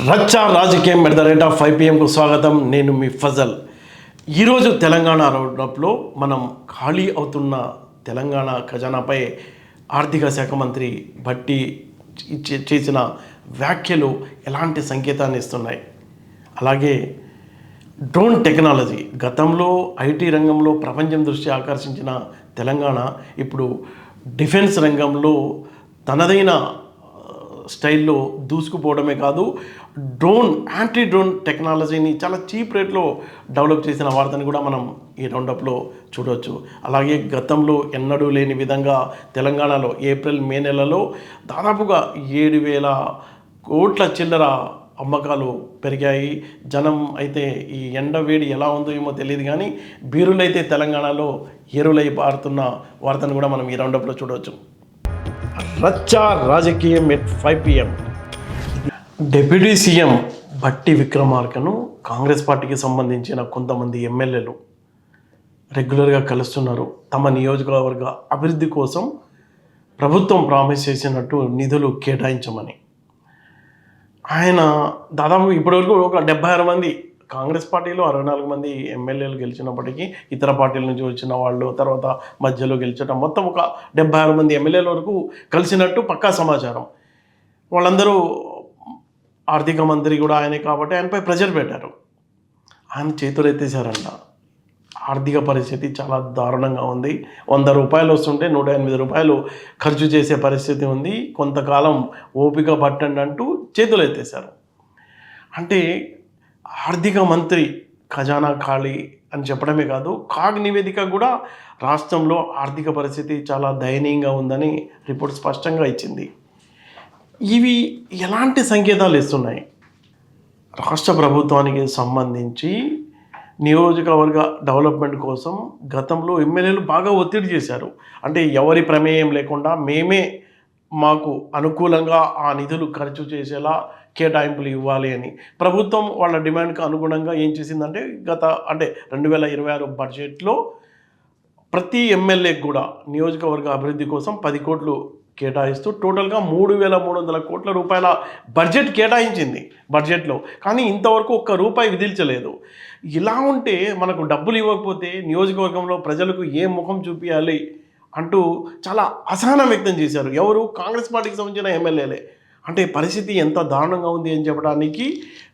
రచ్చ రాజకీయం at the rate of 5 PM స్వాగతం. నేను మీ ఫజల్. ఈరోజు తెలంగాణ రోడ్లో మనం ఖాళీ అవుతున్న తెలంగాణ ఖజానాపై ఆర్థిక శాఖ మంత్రి భట్టి చేసిన వ్యాఖ్యలు ఎలాంటి సంకేతాన్ని ఇస్తున్నాయి. అలాగే డ్రోన్ టెక్నాలజీ గతంలో ఐటీ రంగంలో ప్రపంచం దృష్టి ఆకర్షించిన తెలంగాణ ఇప్పుడు డిఫెన్స్ రంగంలో తనదైన స్టైల్లో దూసుకుపోవడమే కాదు, యాంటీ డ్రోన్ టెక్నాలజీని చాలా చీప్ రేట్లో డెవలప్ చేసిన వార్తని కూడా మనం ఈ రౌండప్లో చూడవచ్చు. అలాగే గతంలో ఎన్నడూ లేని విధంగా తెలంగాణలో ఏప్రిల్ మే నెలలో దాదాపుగా 7,000 కోట్ల చిల్లర అమ్మకాలు పెరిగాయి. జనం అయితే ఈ ఎండ వేడి ఎలా ఉందో ఏమో తెలియదు, కానీ బీరులైతే తెలంగాణలో ఏరులై పారుతున్న వార్తను కూడా మనం ఈ రౌండప్లో చూడవచ్చు. రచ్చ రాజకీయం at 5 PM. Deputy CM Bhatti విక్రమార్కను కాంగ్రెస్ పార్టీకి సంబంధించిన కొంతమంది ఎమ్మెల్యేలు రెగ్యులర్గా కలుస్తున్నారు. తమ నియోజకవర్గ అభివృద్ధి కోసం ప్రభుత్వం ప్రామిస్ చేసినట్టు నిధులు కేటాయించమని. ఆయన దాదాపు ఇప్పటివరకు ఒక 76 మంది, కాంగ్రెస్ పార్టీలో 64 మంది ఎమ్మెల్యేలు గెలిచినప్పటికీ ఇతర పార్టీల నుంచి వచ్చిన వాళ్ళు తర్వాత మధ్యలో గెలిచడం మొత్తం ఒక 76 మంది ఎమ్మెల్యేల వరకు కలిసినట్టు పక్కా సమాచారం. వాళ్ళందరూ ఆర్థిక మంత్రి కూడా ఆయనే కాబట్టి ఆయనపై ప్రెజర్ పెట్టారు. ఆయన చేతులు ఎత్తేసారంట. ఆర్థిక పరిస్థితి చాలా దారుణంగా ఉంది. 100 రూపాయలు వస్తుంటే 108 రూపాయలు ఖర్చు చేసే పరిస్థితి ఉంది. కొంతకాలం ఓపిక పట్టండి అంటూ చేతులు ఎత్తేశారు. అంటే ఆర్థిక మంత్రి ఖజానా ఖాళీ అని చెప్పడమే కాదు, కాగ్ నివేదిక కూడా రాష్ట్రంలో ఆర్థిక పరిస్థితి చాలా దయనీయంగా ఉందని రిపోర్ట్ స్పష్టంగా ఇచ్చింది. ఇవి ఎలాంటి సంకేతాలు ఇస్తున్నాయి? రాష్ట్ర ప్రభుత్వానికి సంబంధించి నియోజకవర్గ డెవలప్మెంట్ కోసం గతంలో ఎమ్మెల్యేలు బాగా ఒత్తిడి చేశారు. అంటే ఎవరి ప్రమేయం లేకుండా మేమే మాకు అనుకూలంగా ఆ నిధులు ఖర్చు చేసేలా కేటాయింపులు ఇవ్వాలి అని ప్రభుత్వం వాళ్ళ డిమాండ్కి అనుగుణంగా ఏం చేసిందంటే అంటే 2026 బడ్జెట్లో ప్రతి ఎమ్మెల్యేకి కూడా నియోజకవర్గ అభివృద్ధి కోసం 10 కోట్లు కేటాయిస్తూ టోటల్గా 3,300 కోట్ల రూపాయల బడ్జెట్ కేటాయించింది బడ్జెట్లో. కానీ ఇంతవరకు ఒక్క రూపాయి విధించలేదు. ఇలా ఉంటే మనకు డబ్బులు ఇవ్వకపోతే నియోజకవర్గంలో ప్రజలకు ఏ ముఖం చూపించాలి అంటూ చాలా అసహనం వ్యక్తం చేశారు. ఎవరు? కాంగ్రెస్ పార్టీకి సంబంధించిన ఎమ్మెల్యేలే. అంటే పరిస్థితి ఎంత దారుణంగా ఉంది అని చెప్పడానికి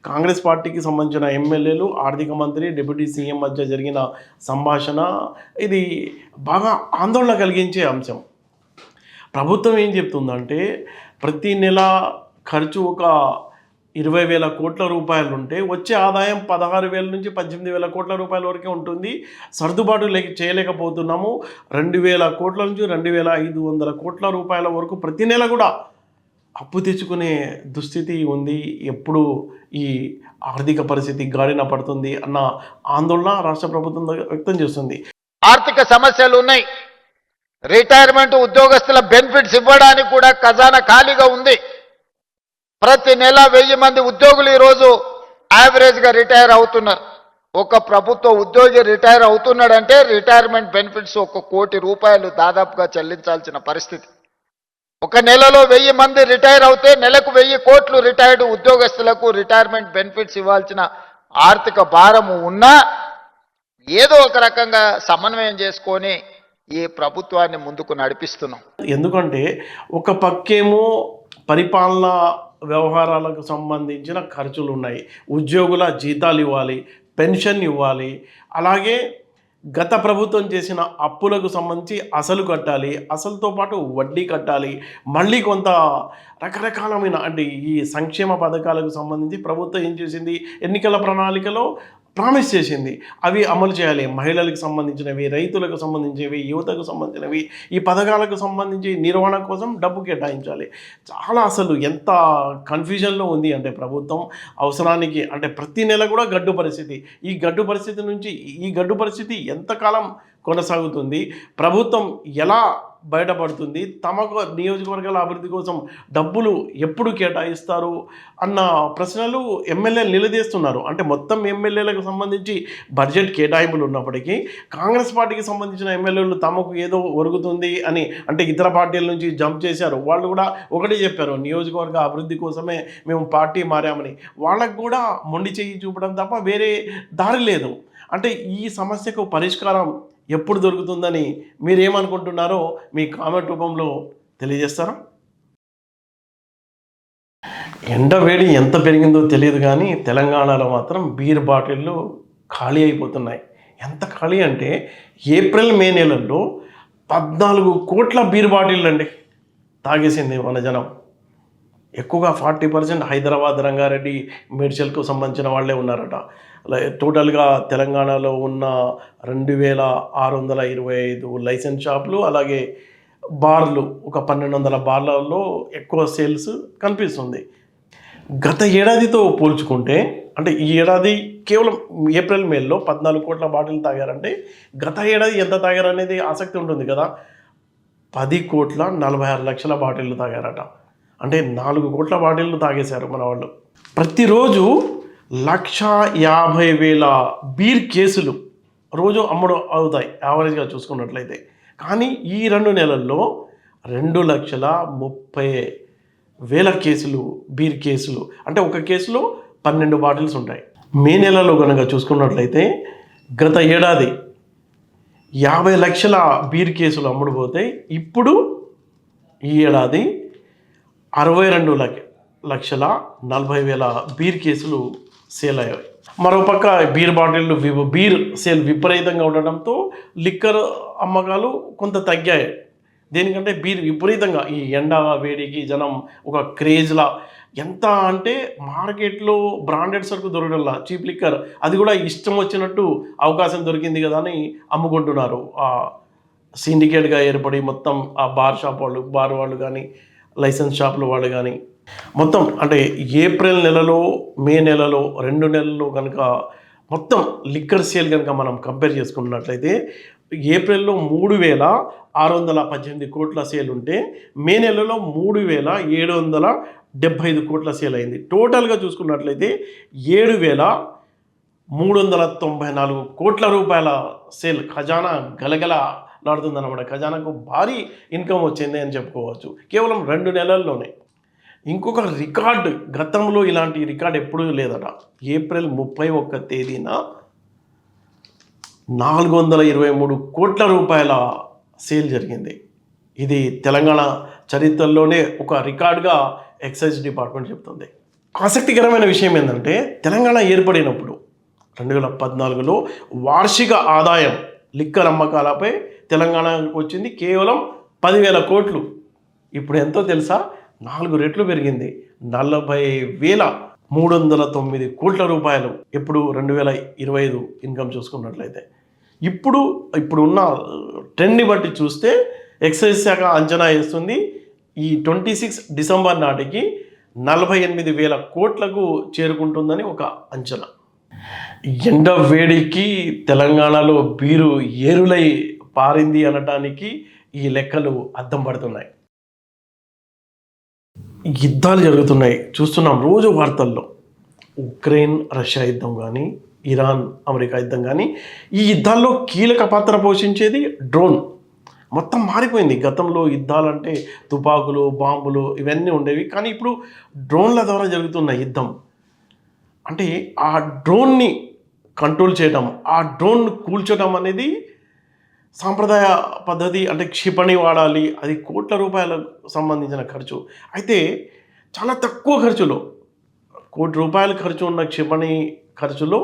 కాంగ్రెస్ పార్టీకి సంబంధించిన ఎమ్మెల్యేలు, ఆర్థిక మంత్రి, డిప్యూటీ సీఎం మధ్య జరిగిన సంభాషణ ఇది బాగా ఆందోళన కలిగించే అంశం. ప్రభుత్వం ఏం చెప్తుందంటే ప్రతి నెల ఖర్చు ఒక 20,000 కోట్ల రూపాయలు ఉంటే వచ్చే ఆదాయం 16,000 నుంచి 18,000 కోట్ల రూపాయల వరకే ఉంటుంది. సర్దుబాటు చేయలేకపోతున్నాము. 2,000 కోట్ల నుంచి 2,500 కోట్ల రూపాయల వరకు ప్రతి నెల కూడా అప్పు తెచ్చుకునే దుస్థితి ఉంది. ఎప్పుడు ఈ ఆర్థిక పరిస్థితి గాడిన పడుతుంది అన్న ఆందోళన రాష్ట్ర ప్రభుత్వం వ్యక్తం చేస్తుంది. ఆర్థిక సమస్యలు ఉన్నాయి. రిటైర్మెంట్ ఉద్యోగస్తుల బెనిఫిట్స్ ఇవ్వడానికి కూడా ఖజానా ఖాళీగా ఉంది. ప్రతి నెల 1000 మంది ఉద్యోగులు ఈరోజు యావరేజ్గా రిటైర్ అవుతున్నారు. ఒక ప్రభుత్వ ఉద్యోగి రిటైర్ అవుతున్నాడంటే రిటైర్మెంట్ బెనిఫిట్స్ 1 కోటి రూపాయలు దాదాపుగా చెల్లించాల్సిన పరిస్థితి. ఒక నెలలో 1000 మంది రిటైర్ అవుతే నెలకు 1000 కోట్లు రిటైర్డ్ ఉద్యోగస్తులకు రిటైర్మెంట్ బెనిఫిట్స్ ఇవ్వాల్సిన ఆర్థిక భారము ఉన్నా ఏదో ఒక రకంగా సమన్వయం చేసుకొని ఈ ప్రభుత్వాన్ని ముందుకు నడిపిస్తున్నాం. ఎందుకంటే ఒక పక్కేమో పరిపాలన వ్యవహారాలకు సంబంధించిన ఖర్చులు ఉన్నాయి, ఉద్యోగుల జీతాలు ఇవ్వాలి, పెన్షన్ ఇవ్వాలి, అలాగే గత ప్రభుత్వం చేసిన అప్పులకు సంబంధించి అసలు కట్టాలి, అసలుతో పాటు వడ్డీ కట్టాలి, మళ్ళీ కొంత రకరకాలమైన అంటే ఈ సంక్షేమ పథకాలకు సంబంధించి ప్రభుత్వం ఏం చేసింది, ఎన్నికల ప్రణాళికలో ప్రామిస్ చేసింది, అవి అమలు చేయాలి. మహిళలకు సంబంధించినవి, రైతులకు సంబంధించినవి, యువతకు సంబంధించినవి, ఈ పథకాలకు సంబంధించి నిర్వహణ కోసం డబ్బు కేటాయించాలి. చాలా అసలు ఎంత కన్ఫ్యూజన్లో ఉంది అంటే ప్రభుత్వం అవసరానికి అంటే ప్రతి నెల కూడా గడ్డు పరిస్థితి. ఈ గడ్డు పరిస్థితి ఎంతకాలం కొనసాగుతుంది, ప్రభుత్వం ఎలా బయటపడుతుంది. తమకు నియోజకవర్గాల అభివృద్ధి కోసం డబ్బులు ఎప్పుడు కేటాయిస్తారు అన్న ప్రశ్నలు ఎమ్మెల్యేలు నిలదీస్తున్నారు. అంటే మొత్తం ఎమ్మెల్యేలకు సంబంధించి బడ్జెట్ కేటాయింపులు ఉన్నప్పటికీ కాంగ్రెస్ పార్టీకి సంబంధించిన ఎమ్మెల్యేలు తమకు ఏదో ఒరుగుతుంది అని, అంటే ఇతర పార్టీల నుంచి జంప్ చేశారు. వాళ్ళు కూడా ఒకటే చెప్పారు, నియోజకవర్గ అభివృద్ధి కోసమే మేము పార్టీ మారామని. వాళ్ళకు కూడా మొండి చెయ్యి చూపడం తప్ప వేరే దారి లేదు. అంటే ఈ సమస్యకు పరిష్కారం ఎప్పుడు దొరుకుతుందని మీరేమనుకుంటున్నారో మీ కామెంట్ రూపంలో తెలియజేస్తారా? ఎండ వేడి ఎంత పెరిగిందో తెలియదు కానీ తెలంగాణలో మాత్రం బీర్ బాటిళ్ళు ఖాళీ అయిపోతున్నాయి. ఎంత ఖాళీ అంటే ఏప్రిల్ మే నెలల్లో 14 కోట్ల బీర్ బాటిళ్ళు అండి తాగేసింది మన జనం. ఎక్కువగా 40% హైదరాబాద్, రంగారెడ్డి, మేడ్చల్కు సంబంధించిన వాళ్ళే ఉన్నారట. టోటల్గా తెలంగాణలో ఉన్న 2625 లైసెన్స్ షాపులు, అలాగే బార్లు, ఒక 1200 బార్లలో ఎక్కువ సేల్స్ కనిపిస్తుంది. గత ఏడాదితో పోల్చుకుంటే, అంటే ఈ ఏడాది కేవలం ఏప్రిల్ మేలో 14 కోట్ల బాటిల్ తాగారంటే గత ఏడాది ఎంత తాగారనేది ఆసక్తి ఉంటుంది కదా. 10,46,00,000 బాటిళ్ళు తాగారట. అంటే 4 కోట్ల బాటిళ్ళు తాగేశారు మన వాళ్ళు. ప్రతిరోజు 1,50,000 బీర్ కేసులు రోజు అమ్ముడు అవుతాయి యావరేజ్గా చూసుకున్నట్లయితే. కానీ ఈ 2 నెలల్లో 2,30,000 కేసులు, బీర్ కేసులు. అంటే ఒక కేసులో 12 బాటిల్స్ ఉంటాయి. మే నెలలో కనుక చూసుకున్నట్లయితే గత ఏడాది 50 లక్షల బీర్ కేసులు అమ్ముడుపోతాయి. ఇప్పుడు ఈ ఏడాది 62,40,000 బీర్ కేసులు సేల్ అయ్యాయి. మరోపక్క బీర్ బాటిళ్ళు, బీర్ సేల్ విపరీతంగా ఉండడంతో లిక్కర్ అమ్మకాలు కొంత తగ్గాయి. దేనికంటే బీర్ విపరీతంగా ఈ ఎండ వేడికి జనం ఒక క్రేజ్లా, ఎంత అంటే మార్కెట్లో బ్రాండెడ్ సరుకు దొరకడంలా చీప్ లిక్కర్, అది కూడా ఇష్టం వచ్చినట్టు అవకాశం దొరికింది కదా అని అమ్ముకుంటున్నారు. సిండికేట్గా ఏర్పడి మొత్తం ఆ బార్ షాప్ వాళ్ళు, బార్ వాళ్ళు కానీ, లైసెన్స్ షాపుల వాళ్ళు కానీ, మొత్తం అంటే ఏప్రిల్ నెలలో, మే నెలలో 2 నెలల్లో కనుక మొత్తం లిక్కర్ సేల్ కనుక మనం కంపేర్ చేసుకున్నట్లయితే ఏప్రిల్లో 3,618 కోట్ల సేల్ ఉంటే మే నెలలో 3,775 కోట్ల సేల్ అయింది. టోటల్గా చూసుకున్నట్లయితే 7,394 కోట్ల రూపాయల సేల్. ఖజానా గలగలలాడుతుందన్నమాట. ఖజానాకు భారీ ఇన్కమ్ వచ్చింది అని చెప్పుకోవచ్చు కేవలం 2 నెలల్లోనే. ఇంకొక రికార్డు, గతంలో ఇలాంటి రికార్డు ఎప్పుడూ లేదట. ఏప్రిల్ 31 తేదీన 423 కోట్ల రూపాయల సేల్ జరిగింది. ఇది తెలంగాణ చరిత్రలోనే ఒక రికార్డుగా ఎక్సైజ్ డిపార్ట్మెంట్ చెప్తుంది. ఆసక్తికరమైన విషయం ఏంటంటే తెలంగాణ ఏర్పడినప్పుడు 2014లో వార్షిక ఆదాయం లిక్కర్ అమ్మకాలపై తెలంగాణకు వచ్చింది కేవలం 10,000 కోట్లు. ఇప్పుడు ఎంతో తెలుసా? 4 రెట్లు పెరిగింది. 40,309 కోట్ల రూపాయలు ఎప్పుడు 2025 ఇన్కమ్ చూసుకున్నట్లయితే. ఇప్పుడున్న ట్రెండ్ని బట్టి చూస్తే ఎక్సైజ్ శాఖ అంచనా వేస్తుంది ఈ 26 డిసెంబర్ నాటికి 48,000 కోట్లకు చేరుకుంటుందని ఒక అంచనా. ఎండ వేడికి తెలంగాణలో బీరు ఏరులై పారింది అనటానికి ఈ లెక్కలు అద్దం పడుతున్నాయి. యుద్ధాలు జరుగుతున్నాయి, చూస్తున్నాం రోజు వార్తల్లో. ఉక్రెయిన్ రష్యా యుద్ధం కానీ, ఇరాన్ అమెరికా యుద్ధం కానీ, ఈ యుద్ధాల్లో కీలక పాత్ర పోషించేది డ్రోన్. మొత్తం మారిపోయింది. గతంలో యుద్ధాలంటే తుపాకులు, బాంబులు ఇవన్నీ ఉండేవి, కానీ ఇప్పుడు డ్రోన్ల ద్వారా జరుగుతున్న యుద్ధం. అంటే ఆ డ్రోన్ని కంట్రోల్ చేయడం, ఆ డ్రోన్ కూల్చడం అనేది సాంప్రదాయ పద్ధతి. అంటే క్షిపణి వాడాలి, అది కోట్ల రూపాయలకు సంబంధించిన ఖర్చు. అయితే చాలా తక్కువ ఖర్చులో, ₹1,00,00,000 ఖర్చు ఉన్న క్షిపణి ఖర్చులో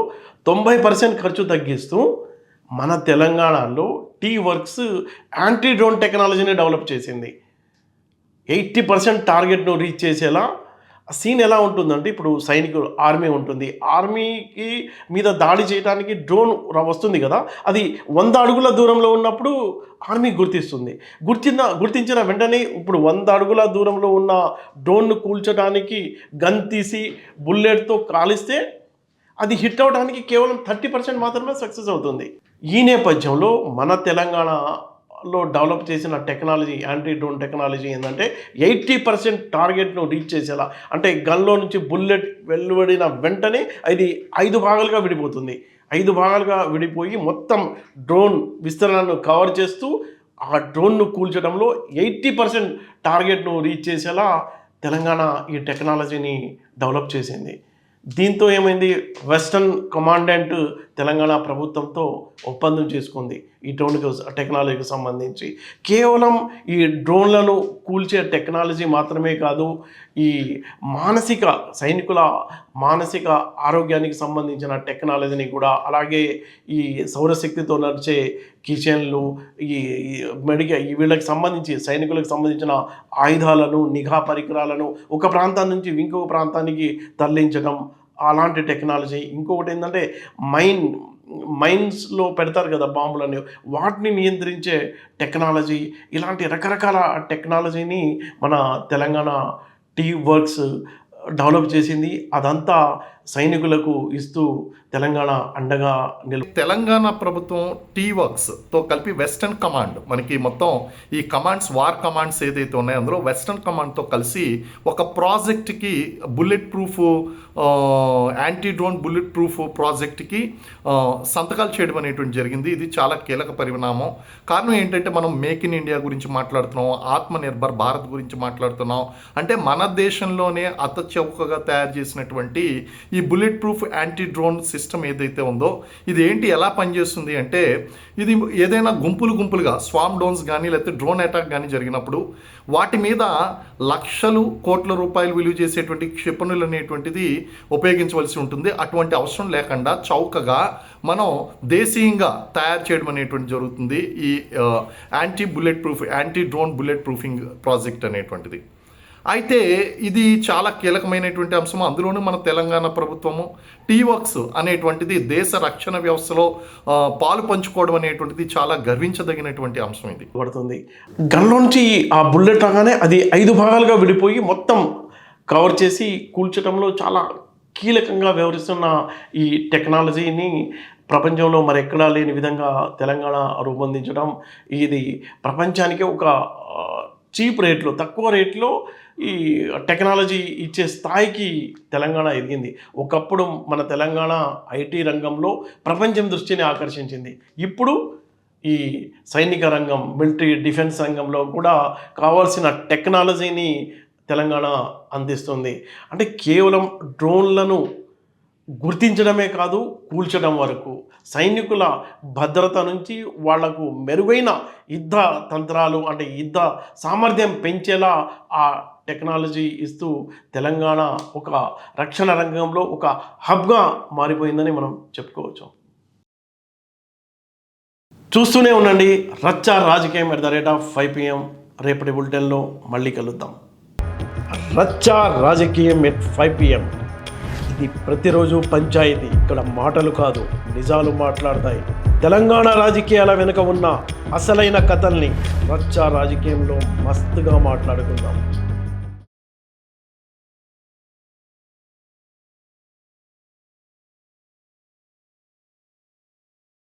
90% ఖర్చు తగ్గిస్తూ మన తెలంగాణలో టీ వర్క్స్ యాంటీ డ్రోన్ టెక్నాలజీని డెవలప్ చేసింది. 80% టార్గెట్ను రీచ్ చేసేలా. సీన్ ఎలా ఉంటుందంటే, ఇప్పుడు సైనికులు, ఆర్మీ ఉంటుంది, ఆర్మీకి మీద దాడి చేయడానికి డ్రోన్ వస్తుంది కదా, అది 100 అడుగుల దూరంలో ఉన్నప్పుడు ఆర్మీ గుర్తించిన వెంటనే ఇప్పుడు 100 అడుగుల దూరంలో ఉన్న డ్రోన్ను కూల్చడానికి గన్ తీసి బుల్లెట్తో కాలిస్తే అది హిట్ అవడానికి కేవలం 30% మాత్రమే సక్సెస్ అవుతుంది. ఈ నేపథ్యంలో మన తెలంగాణ లో డెవలప్ చేసిన టెక్నాలజీ యాంటీ డ్రోన్ టెక్నాలజీ ఏంటంటే 80% టార్గెట్ను రీచ్ చేసేలా, అంటే గన్లో నుంచి బుల్లెట్ వెలువడిన వెంటనే అది 5 భాగాలుగా విడిపోతుంది. 5 భాగాలుగా విడిపోయి మొత్తం డ్రోన్ విస్తరణను కవర్ చేస్తూ ఆ డ్రోన్ను కూల్చడంలో 80% టార్గెట్ను రీచ్ చేసేలా తెలంగాణ ఈ టెక్నాలజీని డెవలప్ చేసింది. దీంతో ఏమైంది, వెస్టర్న్ కమాండెంట్ తెలంగాణ ప్రభుత్వంతో ఒప్పందం చేసుకుంది ఈ డ్రోన్ టెక్నాలజీకి సంబంధించి. కేవలం ఈ డ్రోన్లను కూల్చే టెక్నాలజీ మాత్రమే కాదు, ఈ సైనికుల మానసిక ఆరోగ్యానికి సంబంధించిన టెక్నాలజీని కూడా, అలాగే ఈ సౌరశక్తితో నడిచే కిచెన్లు, ఈ వీళ్ళకి సంబంధించి సైనికులకు సంబంధించిన ఆయుధాలను, నిఘా పరికరాలను ఒక ప్రాంతం నుంచి ఇంకొక ప్రాంతానికి తరలించడం, అలాంటి టెక్నాలజీ. ఇంకొకటి ఏంటంటే మైన్స్లో పెడతారు కదా బాంబులని, వాటిని నియంత్రించే టెక్నాలజీ. ఇలాంటి రకరకాల టెక్నాలజీని మన తెలంగాణ వర్క్స్ డెవలప్ చేసింది. అదంతా సైనికులకు ఇస్తూ తెలంగాణ అండగా తెలంగాణ ప్రభుత్వం వర్క్స్తో కలిపి వెస్టర్న్ కమాండ్, మనకి మొత్తం ఈ కమాండ్స్, వార్ కమాండ్స్ ఏదైతే ఉన్నాయో అందులో వెస్టర్న్ కమాండ్తో కలిసి ఒక ప్రాజెక్ట్కి, bullet proof anti drone bullet proof ప్రాజెక్ట్కి సంతకాలు చేయడం అనేటువంటి జరిగింది. ఇది చాలా కీలక పరిణామం. కారణం ఏంటంటే మనం మేక్ ఇన్ ఇండియా గురించి మాట్లాడుతున్నాం, ఆత్మనిర్భర్ భారత్ గురించి మాట్లాడుతున్నాం. అంటే మన దేశంలోనే అతచౌకగా తయారు చేసినటువంటి ఈ bullet proof anti drone system ఏదైతే ఉందో ఇది ఏంటి, ఎలా పనిచేస్తుంది అంటే, ఇది ఏదైనా గుంపులుగా స్వామ్ డ్రోన్స్ కానీ లేకపోతే డ్రోన్ అటాక్ కానీ జరిగినప్పుడు వాటి మీద లక్షలు కోట్ల రూపాయలు విలువ చేసేటువంటి క్షిపణులు అనేటువంటిది ఉపయోగించవలసి ఉంటుంది. అటువంటి అవసరం లేకుండా చౌకగా మనం దేశీయంగా తయారు చేయడం అనేటువంటి జరుగుతుంది ఈ anti drone bullet proofing project అనేటువంటిది. అయితే ఇది చాలా కీలకమైనటువంటి అంశం. అందులోనూ మన తెలంగాణ ప్రభుత్వము వర్క్స్ అనేటువంటిది దేశ రక్షణ వ్యవస్థలో పాలు పంచుకోవడం అనేటువంటిది చాలా గర్వించదగినటువంటి అంశం. ఇది పడుతుంది గన్లో నుంచి ఆ బుల్లెట్ రాగానే అది 5 భాగాలుగా విడిపోయి మొత్తం కవర్ చేసి కూల్చడంలో చాలా కీలకంగా వ్యవహరిస్తున్న ఈ టెక్నాలజీని ప్రపంచంలో మరెక్కడా లేని విధంగా తెలంగాణ రూపొందించడం, ఇది ప్రపంచానికి ఒక చీప్ రేట్లో, తక్కువ రేట్లో ఈ టెక్నాలజీ ఇచ్చే స్థాయికి తెలంగాణ ఎదిగింది. ఒకప్పుడు మన తెలంగాణ ఐటీ రంగంలో ప్రపంచం దృష్టిని ఆకర్షించింది. ఇప్పుడు ఈ సైనిక రంగం, మిలిటరీ డిఫెన్స్ రంగంలో కూడా కావాల్సిన టెక్నాలజీని తెలంగాణ అందిస్తుంది. అంటే కేవలం డ్రోన్లను గుర్తించడమే కాదు, కూల్చడం వరకు సైనికుల భద్రత నుంచి వాళ్లకు మెరుగైన యుద్ధ తంత్రాలు, అంటే యుద్ధ సామర్థ్యం పెంచేలా ఆ టెక్నాలజీ ఇస్తూ తెలంగాణ ఒక రక్షణ రంగంలో ఒక హబ్గా మారిపోయిందని మనం చెప్పుకోవచ్చు. చూస్తూనే ఉండండి రచ్చ రాజకీయం @5 PM. రేపటి బులెటిన్లో మళ్ళీ కలుద్దాం. రచ్చ రాజకీయం @5 PM. ఇది ప్రతిరోజు పంచాయతీ. ఇక్కడ మాటలు కాదు, నిజాలు మాట్లాడతాయి. తెలంగాణ రాజకీయాల వెనుక ఉన్న అసలైన కథల్ని రచ్చ రాజకీయంలో మస్తుగా మాట్లాడుకుందాం.